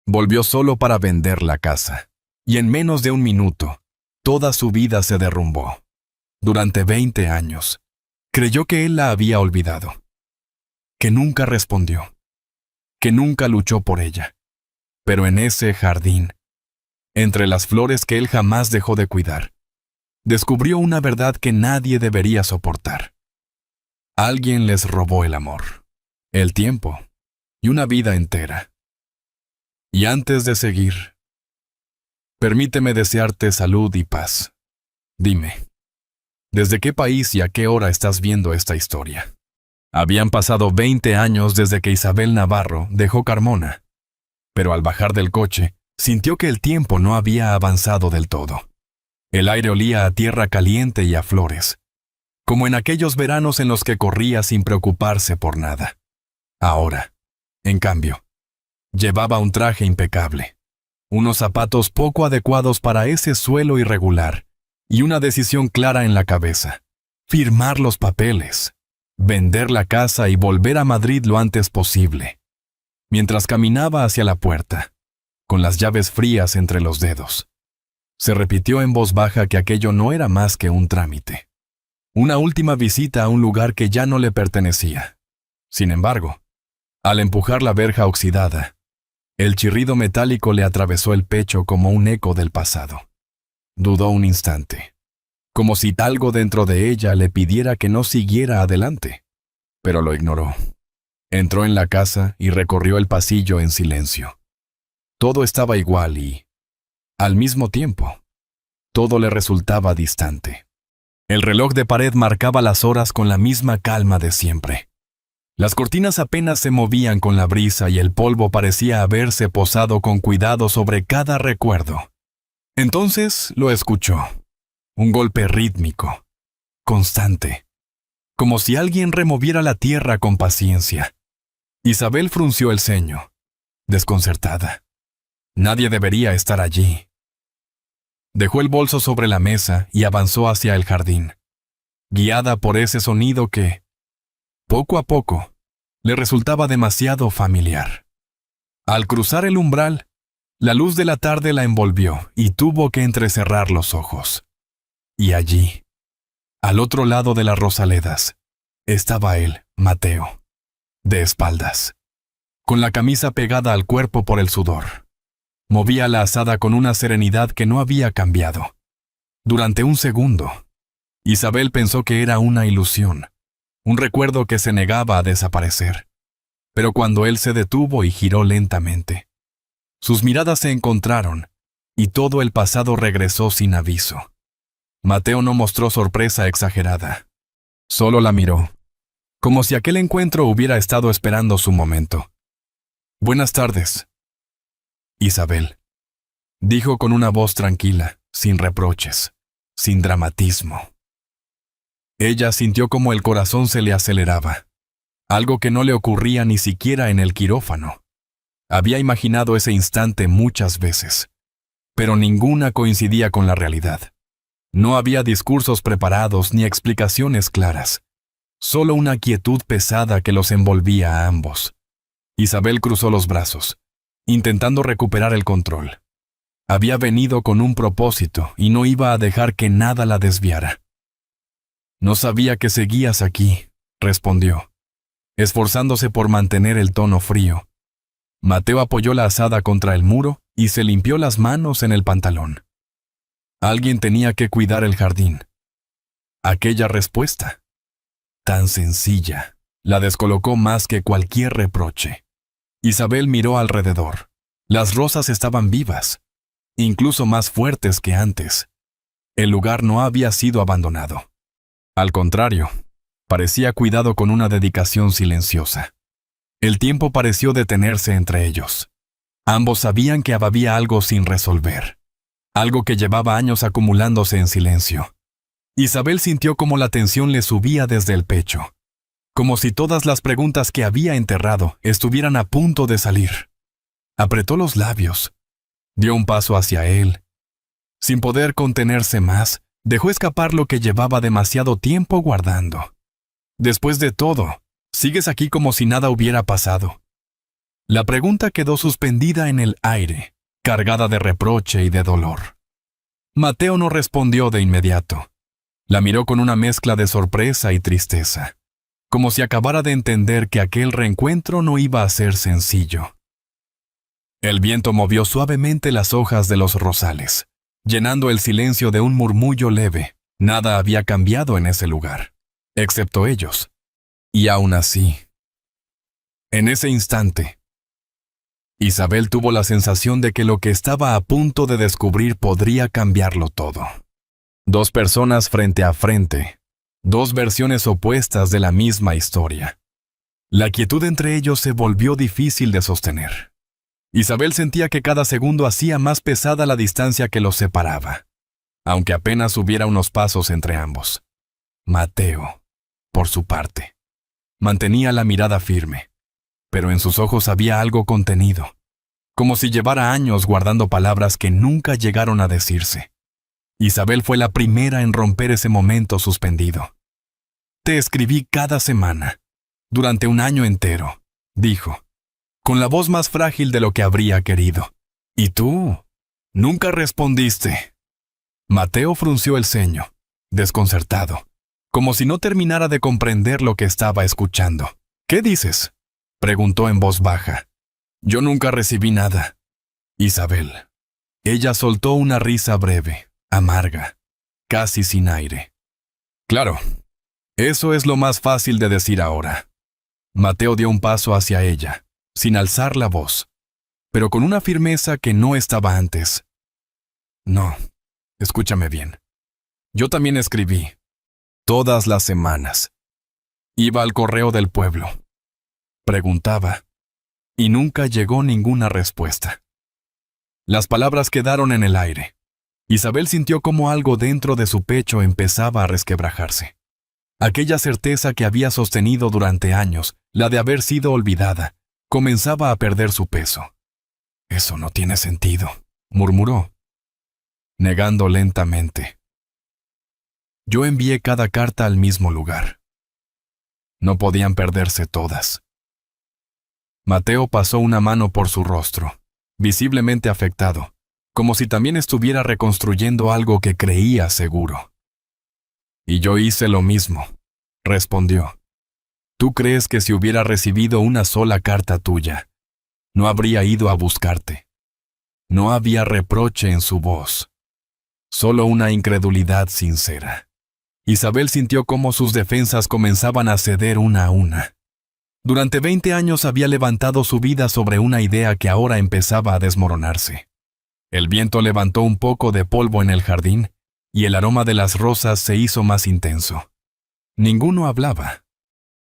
Volvió solo para vender la casa, y en menos de un minuto, toda su vida se derrumbó. Durante 20 años, creyó que él la había olvidado, que nunca respondió, que nunca luchó por ella. Pero en ese jardín, entre las flores que él jamás dejó de cuidar, descubrió una verdad que nadie debería soportar. Alguien les robó el amor, el tiempo y una vida entera. Y antes de seguir, permíteme desearte salud y paz. Dime, ¿desde qué país y a qué hora estás viendo esta historia? Habían pasado 20 años desde que Isabel Navarro dejó Carmona, pero al bajar del coche, sintió que el tiempo no había avanzado del todo. El aire olía a tierra caliente y a flores, como en aquellos veranos en los que corría sin preocuparse por nada. Ahora, en cambio, llevaba un traje impecable, unos zapatos poco adecuados para ese suelo irregular y una decisión clara en la cabeza: firmar los papeles, vender la casa y volver a Madrid lo antes posible. Mientras caminaba hacia la puerta, con las llaves frías entre los dedos, se repitió en voz baja que aquello no era más que un trámite, una última visita a un lugar que ya no le pertenecía. Sin embargo, al empujar la verja oxidada, el chirrido metálico le atravesó el pecho como un eco del pasado. Dudó un instante, como si algo dentro de ella le pidiera que no siguiera adelante, pero lo ignoró. Entró en la casa y recorrió el pasillo en silencio. Todo estaba igual y, al mismo tiempo, todo le resultaba distante. El reloj de pared marcaba las horas con la misma calma de siempre. Las cortinas apenas se movían con la brisa y el polvo parecía haberse posado con cuidado sobre cada recuerdo. Entonces lo escuchó. Un golpe rítmico, constante, como si alguien removiera la tierra con paciencia. Isabel frunció el ceño, desconcertada. Nadie debería estar allí. Dejó el bolso sobre la mesa y avanzó hacia el jardín, guiada por ese sonido que, poco a poco, le resultaba demasiado familiar. Al cruzar el umbral, la luz de la tarde la envolvió y tuvo que entrecerrar los ojos. Y allí, al otro lado de las rosaledas, estaba él, Mateo, de espaldas, con la camisa pegada al cuerpo por el sudor. Movía la azada con una serenidad que no había cambiado. Durante un segundo, Isabel pensó que era una ilusión, un recuerdo que se negaba a desaparecer. Pero cuando él se detuvo y giró lentamente, sus miradas se encontraron y todo el pasado regresó sin aviso. Mateo no mostró sorpresa exagerada. Solo la miró, como si aquel encuentro hubiera estado esperando su momento. «Buenas tardes, Isabel», dijo con una voz tranquila, sin reproches, sin dramatismo. Ella sintió como el corazón se le aceleraba, algo que no le ocurría ni siquiera en el quirófano. Había imaginado ese instante muchas veces, pero ninguna coincidía con la realidad. No había discursos preparados ni explicaciones claras, solo una quietud pesada que los envolvía a ambos. Isabel cruzó los brazos, intentando recuperar el control. Había venido con un propósito y no iba a dejar que nada la desviara. «No sabía que seguías aquí», respondió, esforzándose por mantener el tono frío. Mateo apoyó la azada contra el muro y se limpió las manos en el pantalón. Alguien tenía que cuidar el jardín. Aquella respuesta, tan sencilla, la descolocó más que cualquier reproche. Isabel miró alrededor. Las rosas estaban vivas, incluso más fuertes que antes. El lugar no había sido abandonado. Al contrario, parecía cuidado con una dedicación silenciosa. El tiempo pareció detenerse entre ellos. Ambos sabían que había algo sin resolver, algo que llevaba años acumulándose en silencio. Isabel sintió como la tensión le subía desde el pecho, como si todas las preguntas que había enterrado estuvieran a punto de salir. Apretó los labios, dio un paso hacia él. Sin poder contenerse más, dejó escapar lo que llevaba demasiado tiempo guardando. «Después de todo, sigues aquí como si nada hubiera pasado». La pregunta quedó suspendida en el aire, cargada de reproche y de dolor. Mateo no respondió de inmediato. La miró con una mezcla de sorpresa y tristeza, como si acabara de entender que aquel reencuentro no iba a ser sencillo. El viento movió suavemente las hojas de los rosales, llenando el silencio de un murmullo leve. Nada había cambiado en ese lugar, excepto ellos. Y aún así, en ese instante, Isabel tuvo la sensación de que lo que estaba a punto de descubrir podría cambiarlo todo. Dos personas frente a frente, dos versiones opuestas de la misma historia. La quietud entre ellos se volvió difícil de sostener. Isabel sentía que cada segundo hacía más pesada la distancia que los separaba, aunque apenas hubiera unos pasos entre ambos. Mateo, por su parte, mantenía la mirada firme, pero en sus ojos había algo contenido, como si llevara años guardando palabras que nunca llegaron a decirse. Isabel fue la primera en romper ese momento suspendido. «Te escribí cada semana, durante un año entero», dijo, con la voz más frágil de lo que habría querido. «¿Y tú? Nunca respondiste». Mateo frunció el ceño, desconcertado, como si no terminara de comprender lo que estaba escuchando. «¿Qué dices?», preguntó en voz baja. «Yo nunca recibí nada». «Isabel». Ella soltó una risa breve, amarga, casi sin aire. «Claro, eso es lo más fácil de decir ahora». Mateo dio un paso hacia ella, sin alzar la voz, pero con una firmeza que no estaba antes. «No, escúchame bien. Yo también escribí, todas las semanas. Iba al correo del pueblo. Preguntaba, y nunca llegó ninguna respuesta». Las palabras quedaron en el aire. Isabel sintió como algo dentro de su pecho empezaba a resquebrajarse. Aquella certeza que había sostenido durante años, la de haber sido olvidada, comenzaba a perder su peso. «Eso no tiene sentido», murmuró, negando lentamente. «Yo envié cada carta al mismo lugar. No podían perderse todas». Mateo pasó una mano por su rostro, visiblemente afectado, como si también estuviera reconstruyendo algo que creía seguro. «Y yo hice lo mismo», respondió. «¿Tú crees que si hubiera recibido una sola carta tuya, no habría ido a buscarte?» No había reproche en su voz, solo una incredulidad sincera. Isabel sintió cómo sus defensas comenzaban a ceder una a una. Durante 20 años había levantado su vida sobre una idea que ahora empezaba a desmoronarse. El viento levantó un poco de polvo en el jardín, y el aroma de las rosas se hizo más intenso. Ninguno hablaba.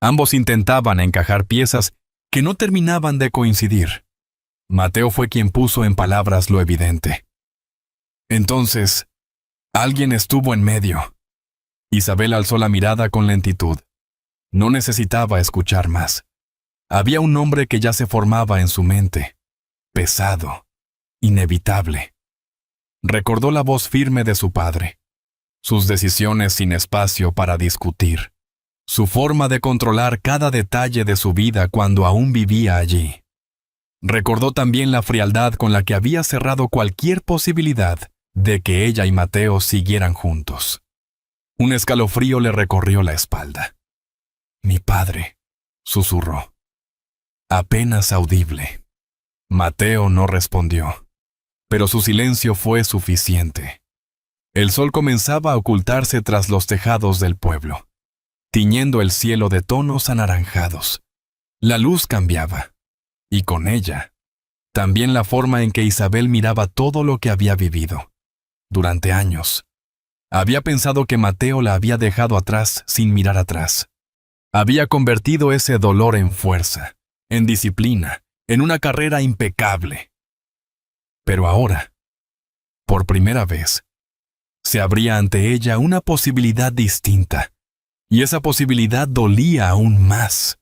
Ambos intentaban encajar piezas que no terminaban de coincidir. Mateo fue quien puso en palabras lo evidente. «Entonces, alguien estuvo en medio». Isabel alzó la mirada con lentitud. No necesitaba escuchar más. Había un nombre que ya se formaba en su mente, pesado, inevitable. Recordó la voz firme de su padre, sus decisiones sin espacio para discutir, su forma de controlar cada detalle de su vida cuando aún vivía allí. Recordó también la frialdad con la que había cerrado cualquier posibilidad de que ella y Mateo siguieran juntos. Un escalofrío le recorrió la espalda. «Mi padre», susurró, apenas audible. Mateo no respondió, pero su silencio fue suficiente. El sol comenzaba a ocultarse tras los tejados del pueblo, tiñendo el cielo de tonos anaranjados. La luz cambiaba, y con ella, también la forma en que Isabel miraba todo lo que había vivido. Durante años, había pensado que Mateo la había dejado atrás sin mirar atrás. Había convertido ese dolor en fuerza, en disciplina, en una carrera impecable. Pero ahora, por primera vez, se abría ante ella una posibilidad distinta, y esa posibilidad dolía aún más.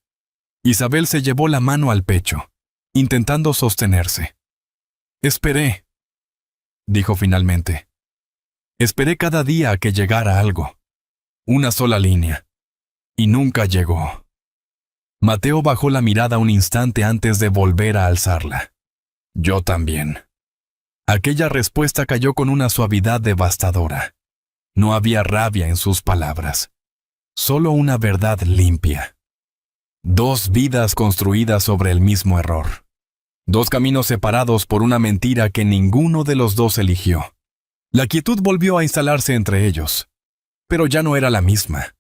Isabel se llevó la mano al pecho, intentando sostenerse. «Esperé», dijo finalmente. «Esperé cada día a que llegara algo, una sola línea, y nunca llegó». Mateo bajó la mirada un instante antes de volver a alzarla. Yo también. Aquella respuesta cayó con una suavidad devastadora. No había rabia en sus palabras, solo una verdad limpia. Dos vidas construidas sobre el mismo error. Dos caminos separados por una mentira que ninguno de los dos eligió. La quietud volvió a instalarse entre ellos, pero ya no era la misma.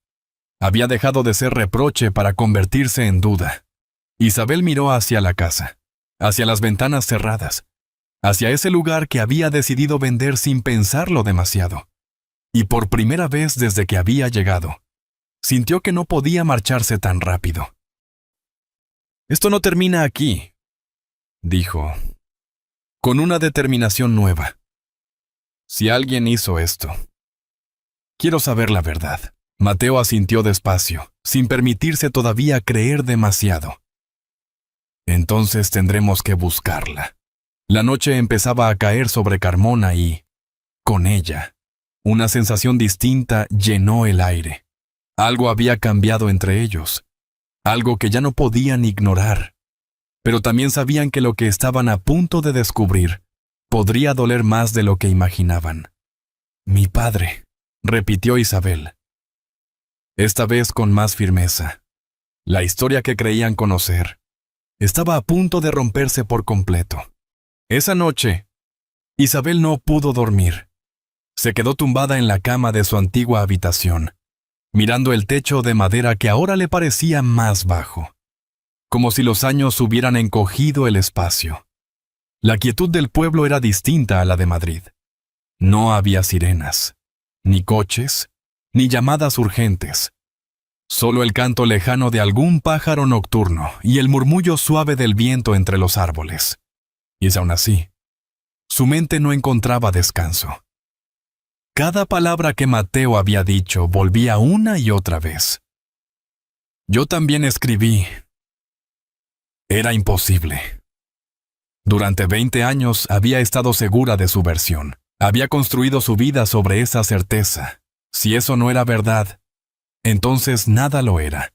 Había dejado de ser reproche para convertirse en duda. Isabel miró hacia la casa, hacia las ventanas cerradas, hacia ese lugar que había decidido vender sin pensarlo demasiado. Y por primera vez desde que había llegado, sintió que no podía marcharse tan rápido. «Esto no termina aquí», dijo, con una determinación nueva. «Si alguien hizo esto, quiero saber la verdad». Mateo asintió despacio, sin permitirse todavía creer demasiado. «Entonces tendremos que buscarla». La noche empezaba a caer sobre Carmona y, con ella, una sensación distinta llenó el aire. Algo había cambiado entre ellos, algo que ya no podían ignorar. Pero también sabían que lo que estaban a punto de descubrir podría doler más de lo que imaginaban. «Mi padre», repitió Isabel. Esta vez con más firmeza. La historia que creían conocer estaba a punto de romperse por completo. Esa noche, Isabel no pudo dormir. Se quedó tumbada en la cama de su antigua habitación, mirando el techo de madera que ahora le parecía más bajo, como si los años hubieran encogido el espacio. La quietud del pueblo era distinta a la de Madrid. No había sirenas, ni coches, ni llamadas urgentes. Solo el canto lejano de algún pájaro nocturno y el murmullo suave del viento entre los árboles. Y aún así, su mente no encontraba descanso. Cada palabra que Mateo había dicho volvía una y otra vez. «Yo también escribí». Era imposible. Durante 20 años había estado segura de su versión. Había construido su vida sobre esa certeza. Si eso no era verdad, entonces nada lo era.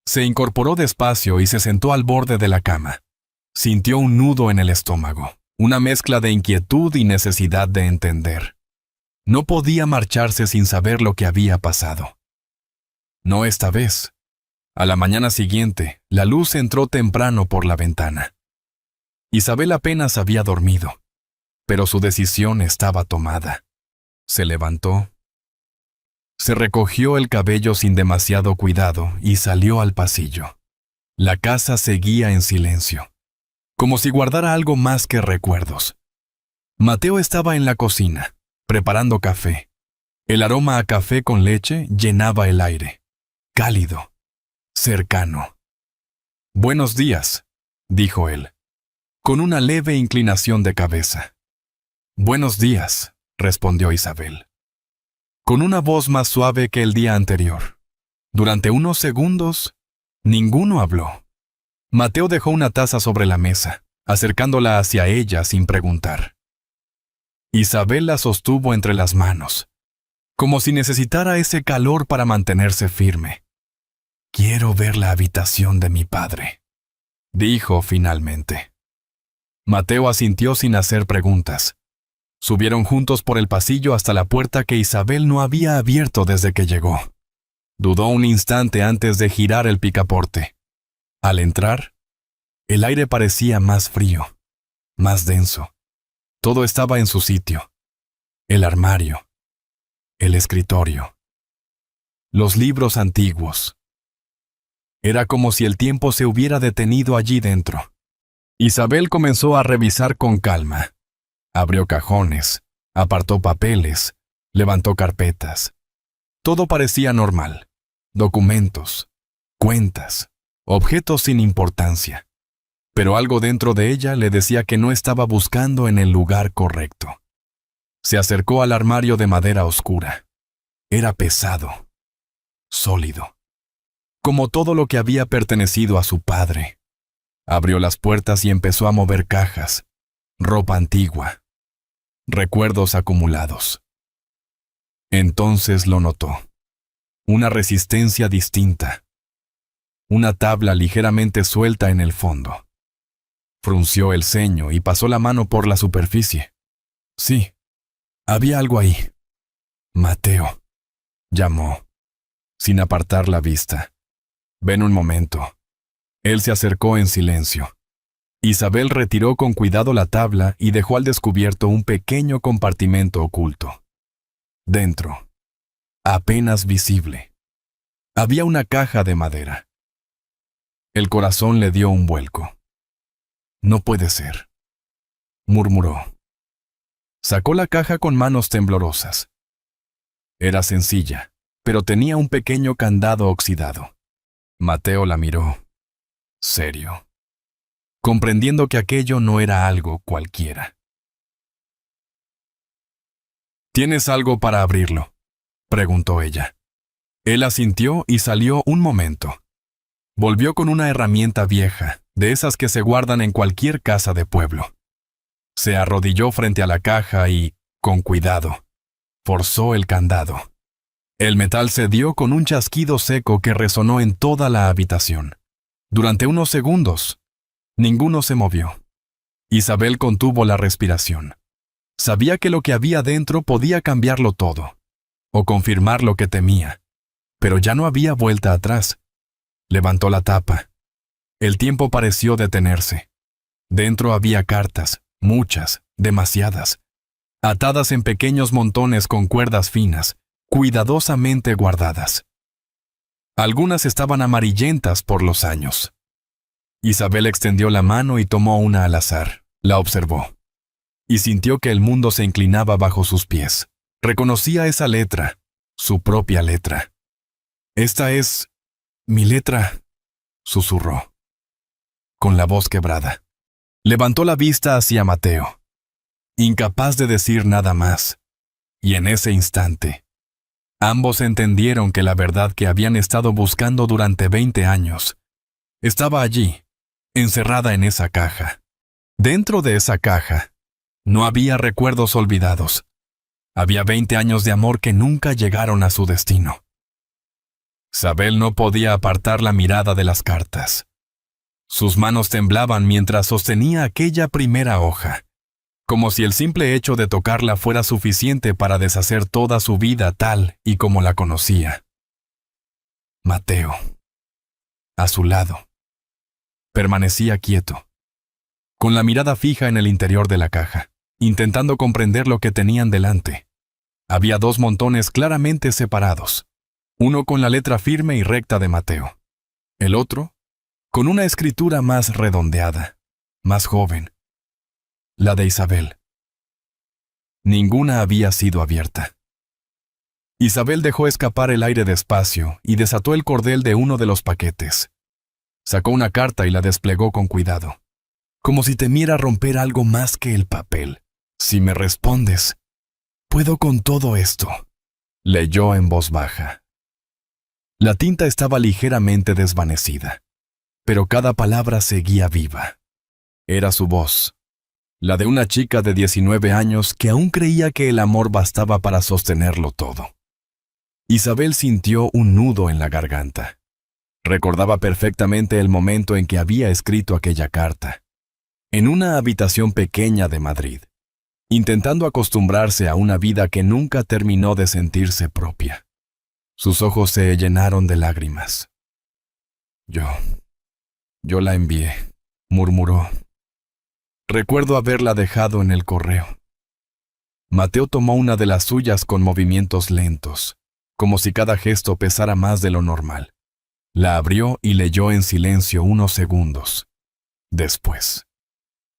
Se incorporó despacio y se sentó al borde de la cama. Sintió un nudo en el estómago, una mezcla de inquietud y necesidad de entender. No podía marcharse sin saber lo que había pasado. No esta vez. A la mañana siguiente, la luz entró temprano por la ventana. Isabel apenas había dormido, pero su decisión estaba tomada. Se levantó, se recogió el cabello sin demasiado cuidado y salió al pasillo. La casa seguía en silencio, como si guardara algo más que recuerdos. Mateo estaba en la cocina, preparando café. El aroma a café con leche llenaba el aire, cálido, cercano. «Buenos días», dijo él, con una leve inclinación de cabeza. «Buenos días», respondió Isabel, con una voz más suave que el día anterior. Durante unos segundos, ninguno habló. Mateo dejó una taza sobre la mesa, acercándola hacia ella sin preguntar. Isabel la sostuvo entre las manos, como si necesitara ese calor para mantenerse firme. «Quiero ver la habitación de mi padre», dijo finalmente. Mateo asintió sin hacer preguntas. Subieron juntos por el pasillo hasta la puerta que Isabel no había abierto desde que llegó. Dudó un instante antes de girar el picaporte. Al entrar, el aire parecía más frío, más denso. Todo estaba en su sitio. El armario, el escritorio, los libros antiguos. Era como si el tiempo se hubiera detenido allí dentro. Isabel comenzó a revisar con calma. Abrió cajones, apartó papeles, levantó carpetas. Todo parecía normal. Documentos, cuentas, objetos sin importancia. Pero algo dentro de ella le decía que no estaba buscando en el lugar correcto. Se acercó al armario de madera oscura. Era pesado, sólido, como todo lo que había pertenecido a su padre. Abrió las puertas y empezó a mover cajas, ropa antigua, recuerdos acumulados. Entonces lo notó. Una resistencia distinta. una tabla ligeramente suelta en el fondo. Frunció el ceño y pasó la mano por la superficie. Sí, había algo ahí. Mateo, llamó, sin apartar la vista. Ven un momento. Él se acercó en silencio. Isabel retiró con cuidado la tabla y dejó al descubierto un pequeño compartimento oculto. Dentro, apenas visible, había una caja de madera. El corazón le dio un vuelco. No puede ser, murmuró. Sacó la caja con manos temblorosas. Era sencilla, pero tenía un pequeño candado oxidado. Mateo la miró, serio, comprendiendo que aquello no era algo cualquiera. ¿Tienes algo para abrirlo?, preguntó ella. Él asintió y salió un momento. Volvió con una herramienta vieja, de esas que se guardan en cualquier casa de pueblo. Se arrodilló frente a la caja y, con cuidado, forzó el candado. El metal cedió con un chasquido seco que resonó en toda la habitación. Durante unos segundos, ninguno se movió. Isabel contuvo la respiración. Sabía que lo que había dentro podía cambiarlo todo, o confirmar lo que temía, pero ya no había vuelta atrás. Levantó la tapa. El tiempo pareció detenerse. Dentro había cartas, muchas, demasiadas, atadas en pequeños montones con cuerdas finas, cuidadosamente guardadas. Algunas estaban amarillentas por los años. Isabel extendió la mano y tomó una al azar. La observó. Y sintió que el mundo se inclinaba bajo sus pies. Reconocía esa letra, su propia letra. «Esta es mi letra», susurró, con la voz quebrada. Levantó la vista hacia Mateo, incapaz de decir nada más. Y en ese instante, ambos entendieron que la verdad que habían estado buscando durante 20 años estaba allí, encerrada en esa caja. Dentro de esa caja, no había recuerdos olvidados. Había 20 años de amor que nunca llegaron a su destino. Isabel no podía apartar la mirada de las cartas. Sus manos temblaban mientras sostenía aquella primera hoja, como si el simple hecho de tocarla fuera suficiente para deshacer toda su vida tal y como la conocía. Mateo, a su lado, permanecía quieto, con la mirada fija en el interior de la caja, intentando comprender lo que tenían delante. Había 2 montones claramente separados, uno con la letra firme y recta de Mateo, el otro con una escritura más redondeada, más joven, la de Isabel. Ninguna había sido abierta. Isabel dejó escapar el aire despacio y desató el cordel de uno de los paquetes. Sacó una carta y la desplegó con cuidado, como si temiera romper algo más que el papel. «Si me respondes, puedo con todo esto», leyó en voz baja. La tinta estaba ligeramente desvanecida, pero cada palabra seguía viva. Era su voz, la de una chica de 19 años que aún creía que el amor bastaba para sostenerlo todo. Isabel sintió un nudo en la garganta. Recordaba perfectamente el momento en que había escrito aquella carta, en una habitación pequeña de Madrid, intentando acostumbrarse a una vida que nunca terminó de sentirse propia. Sus ojos se llenaron de lágrimas. Yo la envié», murmuró. «Recuerdo haberla dejado en el correo». Mateo tomó una de las suyas con movimientos lentos, como si cada gesto pesara más de lo normal. La abrió y leyó en silencio unos segundos. Después,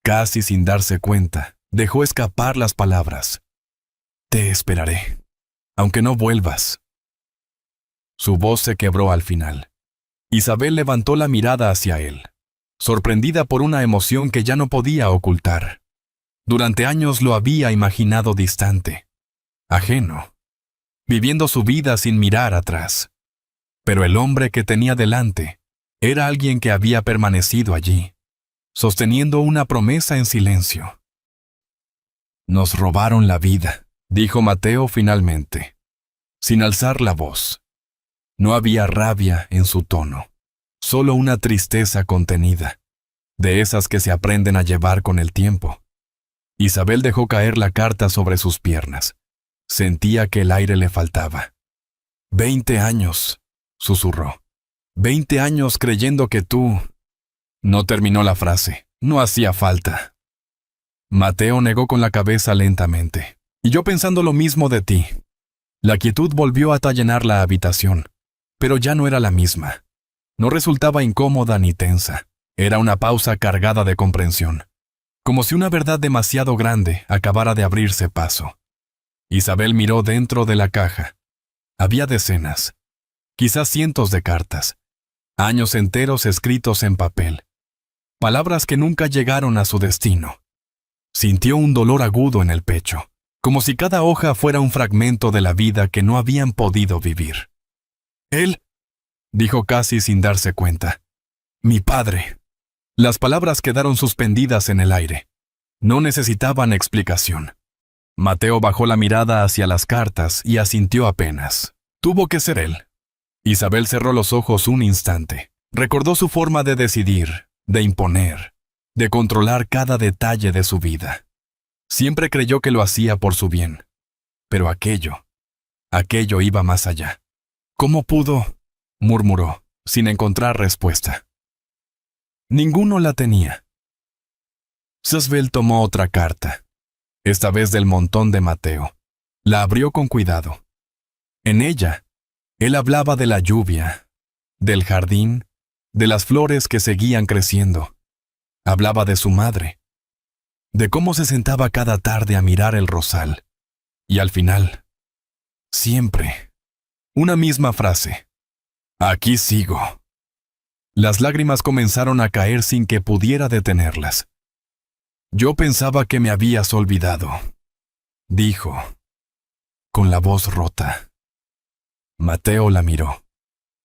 casi sin darse cuenta, dejó escapar las palabras. «Te esperaré, aunque no vuelvas». Su voz se quebró al final. Isabel levantó la mirada hacia él, sorprendida por una emoción que ya no podía ocultar. Durante años lo había imaginado distante, ajeno, viviendo su vida sin mirar atrás. Pero el hombre que tenía delante era alguien que había permanecido allí, sosteniendo una promesa en silencio. «Nos robaron la vida», dijo Mateo finalmente, sin alzar la voz. No había rabia en su tono, solo una tristeza contenida, de esas que se aprenden a llevar con el tiempo. Isabel dejó caer la carta sobre sus piernas. Sentía que el aire le faltaba. 20 años, susurró. 20 años creyendo que tú... No terminó la frase. No hacía falta. Mateo negó con la cabeza lentamente. Y yo pensando lo mismo de ti. La quietud volvió a llenar la habitación, pero ya no era la misma. No resultaba incómoda ni tensa. Era una pausa cargada de comprensión. Como si una verdad demasiado grande acabara de abrirse paso. Isabel miró dentro de la caja. Había decenas, quizás cientos de cartas, años enteros escritos en papel, palabras que nunca llegaron a su destino. Sintió un dolor agudo en el pecho, como si cada hoja fuera un fragmento de la vida que no habían podido vivir. Él, dijo casi sin darse cuenta. Mi padre. Las palabras quedaron suspendidas en el aire. No necesitaban explicación. Mateo bajó la mirada hacia las cartas y asintió apenas. Tuvo que ser él. Isabel cerró los ojos un instante. Recordó su forma de decidir, de imponer, de controlar cada detalle de su vida. Siempre creyó que lo hacía por su bien. Pero aquello iba más allá. ¿Cómo pudo? Murmuró, sin encontrar respuesta. Ninguno la tenía. Isabel tomó otra carta, esta vez del montón de Mateo. La abrió con cuidado. En ella, él hablaba de la lluvia, del jardín, de las flores que seguían creciendo. Hablaba de su madre, de cómo se sentaba cada tarde a mirar el rosal. Y al final, siempre, una misma frase. Aquí sigo. Las lágrimas comenzaron a caer sin que pudiera detenerlas. Yo pensaba que me habías olvidado, dijo, con la voz rota. Mateo la miró,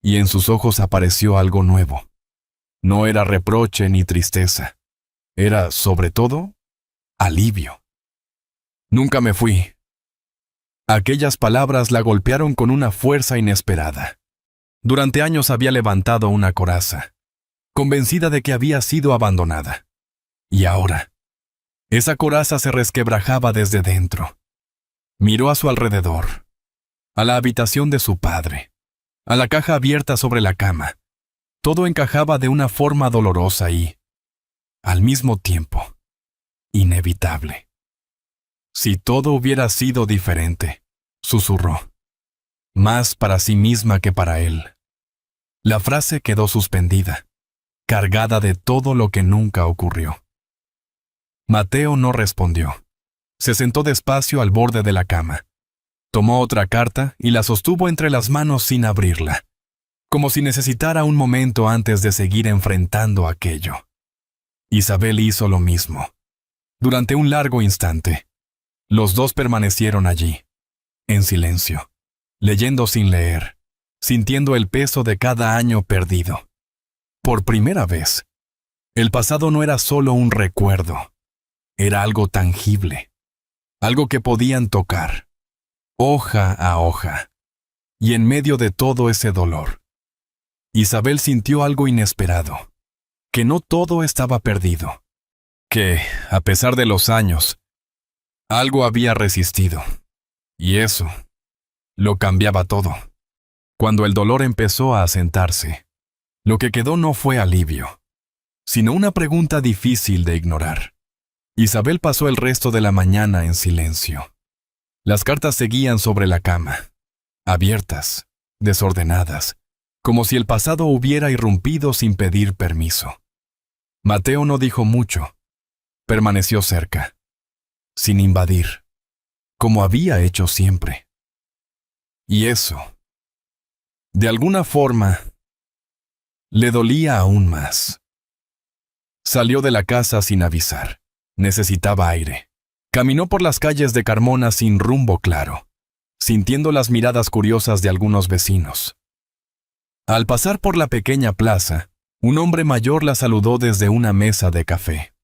y en sus ojos apareció algo nuevo. No era reproche ni tristeza. Era, sobre todo, alivio. Nunca me fui. Aquellas palabras la golpearon con una fuerza inesperada. Durante años había levantado una coraza, convencida de que había sido abandonada. Y ahora, esa coraza se resquebrajaba desde dentro. Miró a su alrededor, a la habitación de su padre, a la caja abierta sobre la cama. Todo encajaba de una forma dolorosa y, al mismo tiempo, inevitable. Si todo hubiera sido diferente, susurró, más para sí misma que para él. La frase quedó suspendida, cargada de todo lo que nunca ocurrió. Mateo no respondió. Se sentó despacio al borde de la cama. Tomó otra carta y la sostuvo entre las manos sin abrirla, como si necesitara un momento antes de seguir enfrentando aquello. Isabel hizo lo mismo. Durante un largo instante, los dos permanecieron allí, en silencio, leyendo sin leer, sintiendo el peso de cada año perdido. Por primera vez, el pasado no era solo un recuerdo, era algo tangible, algo que podían tocar, hoja a hoja. Y en medio de todo ese dolor, Isabel sintió algo inesperado, que no todo estaba perdido, que, a pesar de los años, algo había resistido, y eso lo cambiaba todo. Cuando el dolor empezó a asentarse, lo que quedó no fue alivio, sino una pregunta difícil de ignorar. Isabel pasó el resto de la mañana en silencio. Las cartas seguían sobre la cama, abiertas, desordenadas, como si el pasado hubiera irrumpido sin pedir permiso. Mateo no dijo mucho. Permaneció cerca, sin invadir, como había hecho siempre. Y eso, de alguna forma, le dolía aún más. Salió de la casa sin avisar. Necesitaba aire. Caminó por las calles de Carmona sin rumbo claro, sintiendo las miradas curiosas de algunos vecinos. Al pasar por la pequeña plaza, un hombre mayor la saludó desde una mesa de café.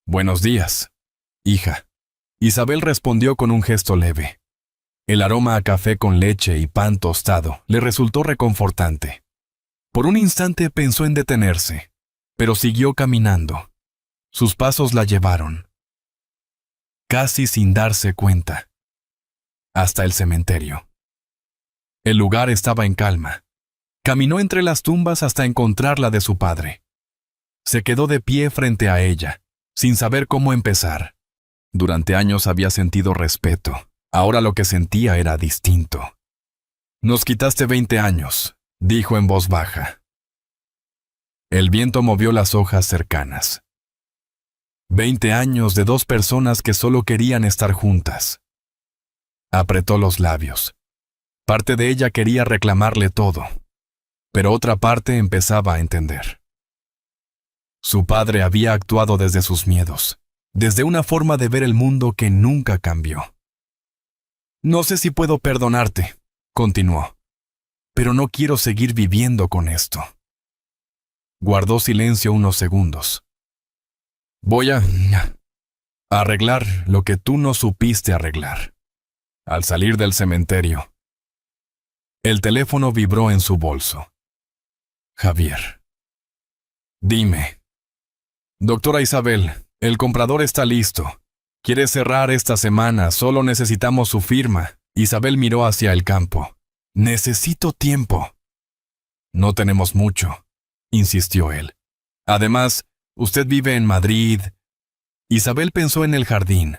«Buenos días, hija». Isabel respondió con un gesto leve. El aroma a café con leche y pan tostado le resultó reconfortante. Por un instante pensó en detenerse, pero siguió caminando. Sus pasos la llevaron, casi sin darse cuenta, hasta el cementerio. El lugar estaba en calma. Caminó entre las tumbas hasta encontrar la de su padre. Se quedó de pie frente a ella, sin saber cómo empezar. Durante años había sentido respeto. Ahora lo que sentía era distinto. «Nos quitaste 20 años», dijo en voz baja. El viento movió las hojas cercanas. 20 años de dos personas que solo querían estar juntas. Apretó los labios. Parte de ella quería reclamarle todo, pero otra parte empezaba a entender. Su padre había actuado desde sus miedos, desde una forma de ver el mundo que nunca cambió. «No sé si puedo perdonarte», continuó, «pero no quiero seguir viviendo con esto». Guardó silencio unos segundos. «Voy a arreglar lo que tú no supiste arreglar». Al salir del cementerio, el teléfono vibró en su bolso. Javier. «Dime». «Doctora Isabel, el comprador está listo. Quiere cerrar esta semana, solo necesitamos su firma». Isabel miró hacia el campo. «Necesito tiempo». «No tenemos mucho», insistió él. «Además, usted vive en Madrid». Isabel pensó en el jardín,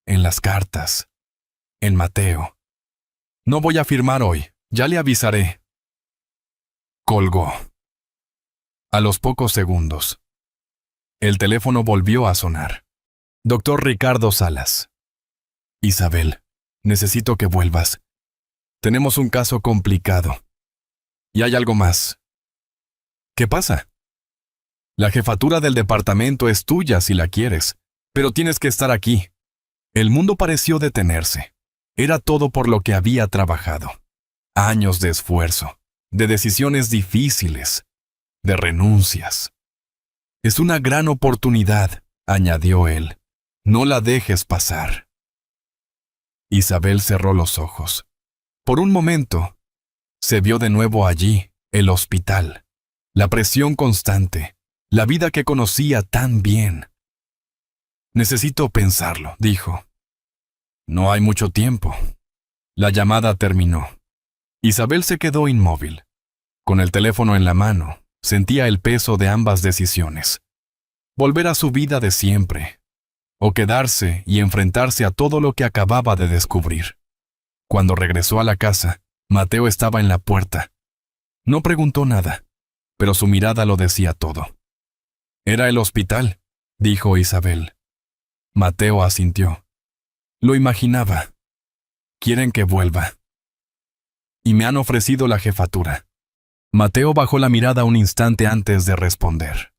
en las cartas, en Mateo. «No voy a firmar hoy, ya le avisaré». Colgó. A los pocos segundos, el teléfono volvió a sonar. «Doctor Ricardo Salas». «Isabel, necesito que vuelvas. Tenemos un caso complicado. Y hay algo más». «¿Qué pasa?» «La jefatura del departamento es tuya si la quieres, pero tienes que estar aquí». El mundo pareció detenerse. Era todo por lo que había trabajado. Años de esfuerzo, de decisiones difíciles, de renuncias. «Es una gran oportunidad», añadió él. «No la dejes pasar». Isabel cerró los ojos. Por un momento, se vio de nuevo allí, el hospital, la presión constante, la vida que conocía tan bien. «Necesito pensarlo», dijo. «No hay mucho tiempo». La llamada terminó. Isabel se quedó inmóvil. Con el teléfono en la mano, sentía el peso de ambas decisiones. Volver a su vida de siempre, o quedarse y enfrentarse a todo lo que acababa de descubrir. Cuando regresó a la casa, Mateo estaba en la puerta. No preguntó nada, pero su mirada lo decía todo. «Era el hospital», dijo Isabel. Mateo asintió. «Lo imaginaba. Quieren que vuelva. Y me han ofrecido la jefatura». Mateo bajó la mirada un instante antes de responder.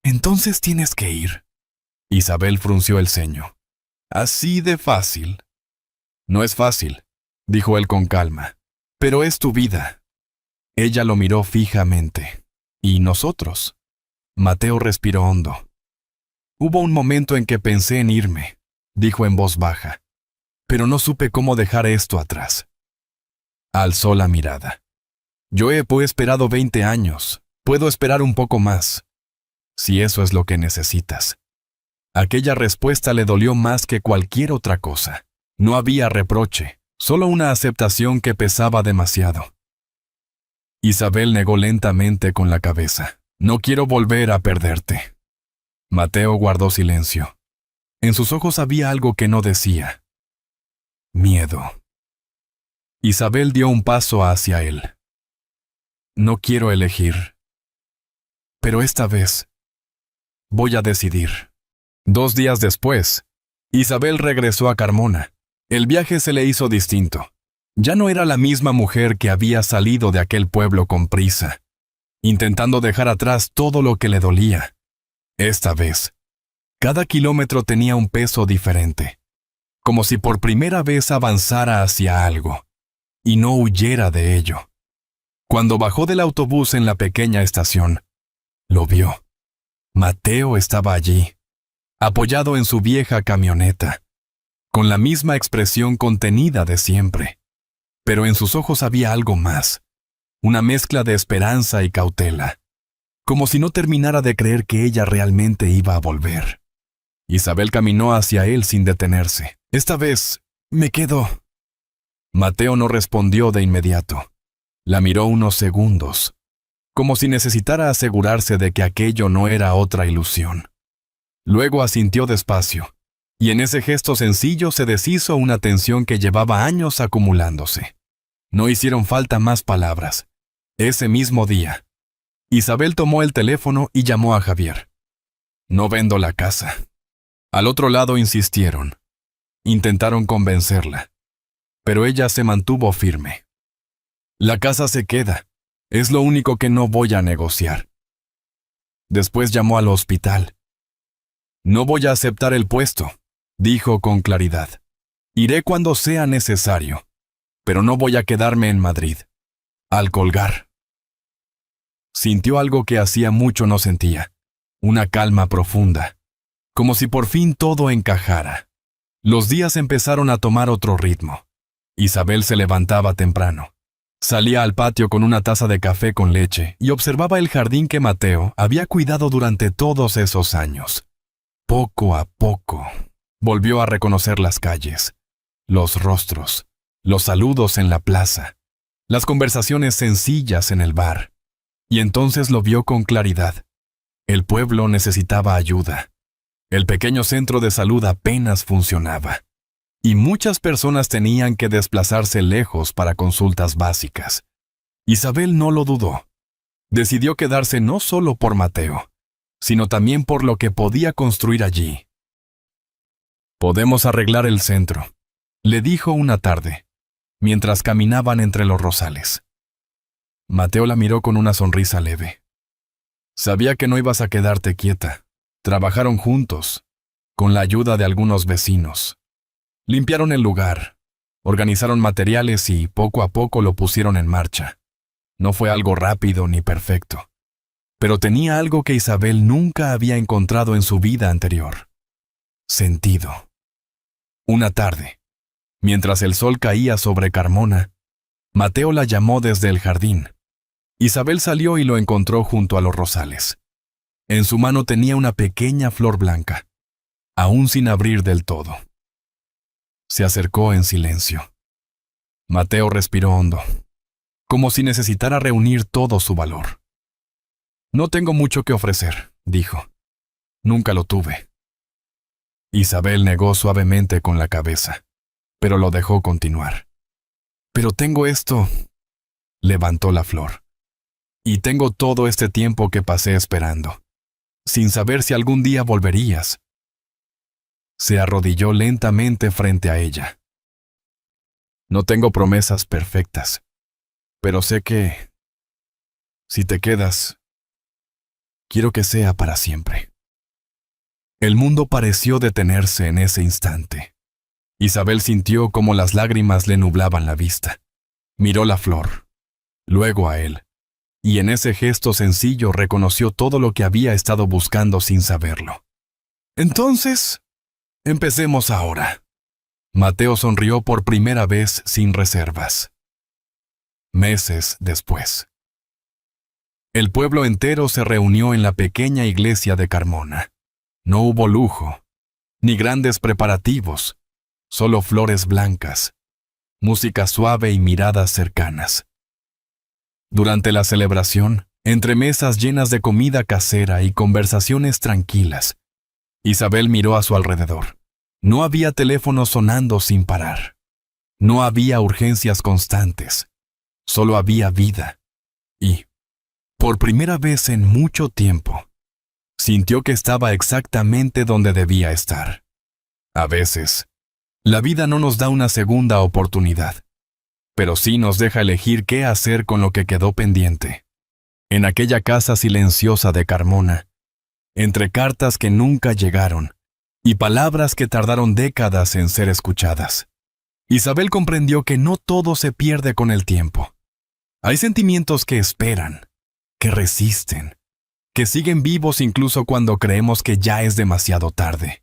«Entonces tienes que ir». Isabel frunció el ceño. «¿Así de fácil?» «No es fácil», dijo él con calma, «pero es tu vida». Ella lo miró fijamente. «¿Y nosotros?» Mateo respiró hondo. «Hubo un momento en que pensé en irme», dijo en voz baja, «pero no supe cómo dejar esto atrás». Alzó la mirada. «Yo he esperado 20 años. Puedo esperar un poco más, si eso es lo que necesitas». Aquella respuesta le dolió más que cualquier otra cosa. No había reproche, solo una aceptación que pesaba demasiado. Isabel negó lentamente con la cabeza. «No quiero volver a perderte». Mateo guardó silencio. En sus ojos había algo que no decía. Miedo. Isabel dio un paso hacia él. «No quiero elegir. Pero esta vez voy a decidir». 2 días después, Isabel regresó a Carmona. El viaje se le hizo distinto. Ya no era la misma mujer que había salido de aquel pueblo con prisa, intentando dejar atrás todo lo que le dolía. Esta vez, cada kilómetro tenía un peso diferente, como si por primera vez avanzara hacia algo, y no huyera de ello. Cuando bajó del autobús en la pequeña estación, lo vio. Mateo estaba allí, apoyado en su vieja camioneta, con la misma expresión contenida de siempre. Pero en sus ojos había algo más, una mezcla de esperanza y cautela, como si no terminara de creer que ella realmente iba a volver. Isabel caminó hacia él sin detenerse. Esta vez, me quedo. Mateo no respondió de inmediato. La miró unos segundos, como si necesitara asegurarse de que aquello no era otra ilusión. Luego asintió despacio, y en ese gesto sencillo se deshizo una tensión que llevaba años acumulándose. No hicieron falta más palabras. Ese mismo día, Isabel tomó el teléfono y llamó a Javier. No vendo la casa. Al otro lado insistieron. Intentaron convencerla, pero ella se mantuvo firme. La casa se queda. Es lo único que no voy a negociar. Después llamó al hospital. No voy a aceptar el puesto, dijo con claridad. Iré cuando sea necesario, pero no voy a quedarme en Madrid. Al colgar, sintió algo que hacía mucho no sentía, una calma profunda, como si por fin todo encajara. Los días empezaron a tomar otro ritmo. Isabel se levantaba temprano. Salía al patio con una taza de café con leche y observaba el jardín que Mateo había cuidado durante todos esos años. Poco a poco, volvió a reconocer las calles, los rostros, los saludos en la plaza, las conversaciones sencillas en el bar. Y entonces lo vio con claridad. El pueblo necesitaba ayuda. El pequeño centro de salud apenas funcionaba. Y muchas personas tenían que desplazarse lejos para consultas básicas. Isabel no lo dudó. Decidió quedarse no solo por Mateo, sino también por lo que podía construir allí. Podemos arreglar el centro, le dijo una tarde, mientras caminaban entre los rosales. Mateo la miró con una sonrisa leve. Sabía que no ibas a quedarte quieta. Trabajaron juntos, con la ayuda de algunos vecinos. Limpiaron el lugar, organizaron materiales y poco a poco lo pusieron en marcha. No fue algo rápido ni perfecto, pero tenía algo que Isabel nunca había encontrado en su vida anterior: sentido. Una tarde, mientras el sol caía sobre Carmona, Mateo la llamó desde el jardín. Isabel salió y lo encontró junto a los rosales. En su mano tenía una pequeña flor blanca, aún sin abrir del todo. Se acercó en silencio. Mateo respiró hondo, como si necesitara reunir todo su valor. No tengo mucho que ofrecer, dijo. Nunca lo tuve. Isabel negó suavemente con la cabeza, pero lo dejó continuar. Pero tengo esto. Levantó la flor. Y tengo todo este tiempo que pasé esperando, sin saber si algún día volverías. Se arrodilló lentamente frente a ella. No tengo promesas perfectas, pero sé que, si te quedas, quiero que sea para siempre. El mundo pareció detenerse en ese instante. Isabel sintió como las lágrimas le nublaban la vista. Miró la flor, luego a él. Y en ese gesto sencillo reconoció todo lo que había estado buscando sin saberlo. Entonces, empecemos ahora. Mateo sonrió por primera vez sin reservas. Meses después, el pueblo entero se reunió en la pequeña iglesia de Carmona. No hubo lujo, ni grandes preparativos, solo flores blancas, música suave y miradas cercanas. Durante la celebración, entre mesas llenas de comida casera y conversaciones tranquilas, Isabel miró a su alrededor. No había teléfonos sonando sin parar. No había urgencias constantes. Solo había vida. Y, por primera vez en mucho tiempo, sintió que estaba exactamente donde debía estar. A veces, la vida no nos da una segunda oportunidad, pero sí nos deja elegir qué hacer con lo que quedó pendiente. En aquella casa silenciosa de Carmona, entre cartas que nunca llegaron y palabras que tardaron décadas en ser escuchadas, Isabel comprendió que no todo se pierde con el tiempo. Hay sentimientos que esperan, que resisten, que siguen vivos incluso cuando creemos que ya es demasiado tarde.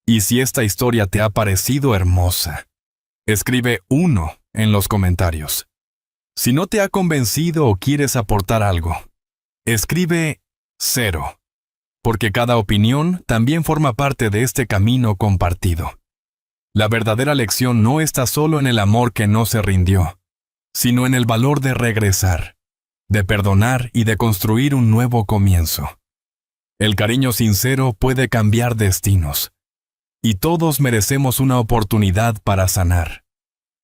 Y si esta historia te ha parecido hermosa, escribe 1 en los comentarios. Si no te ha convencido o quieres aportar algo, escribe 0, porque cada opinión también forma parte de este camino compartido. La verdadera lección no está solo en el amor que no se rindió, sino en el valor de regresar, de perdonar y de construir un nuevo comienzo. El cariño sincero puede cambiar destinos, y todos merecemos una oportunidad para sanar,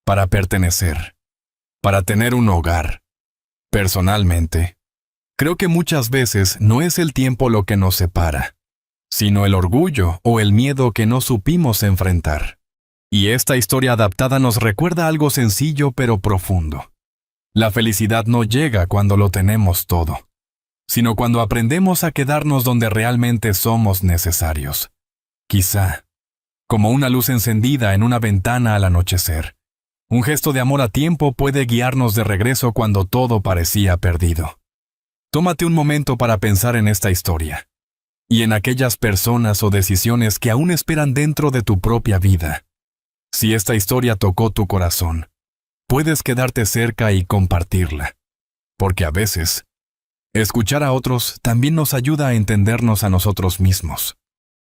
para pertenecer, para tener un hogar. Personalmente, creo que muchas veces no es el tiempo lo que nos separa, sino el orgullo o el miedo que no supimos enfrentar. Y esta historia adaptada nos recuerda algo sencillo pero profundo. La felicidad no llega cuando lo tenemos todo, sino cuando aprendemos a quedarnos donde realmente somos necesarios. Quizá, como una luz encendida en una ventana al anochecer, un gesto de amor a tiempo puede guiarnos de regreso cuando todo parecía perdido. Tómate un momento para pensar en esta historia, y en aquellas personas o decisiones que aún esperan dentro de tu propia vida. Si esta historia tocó tu corazón, puedes quedarte cerca y compartirla, porque a veces, escuchar a otros también nos ayuda a entendernos a nosotros mismos.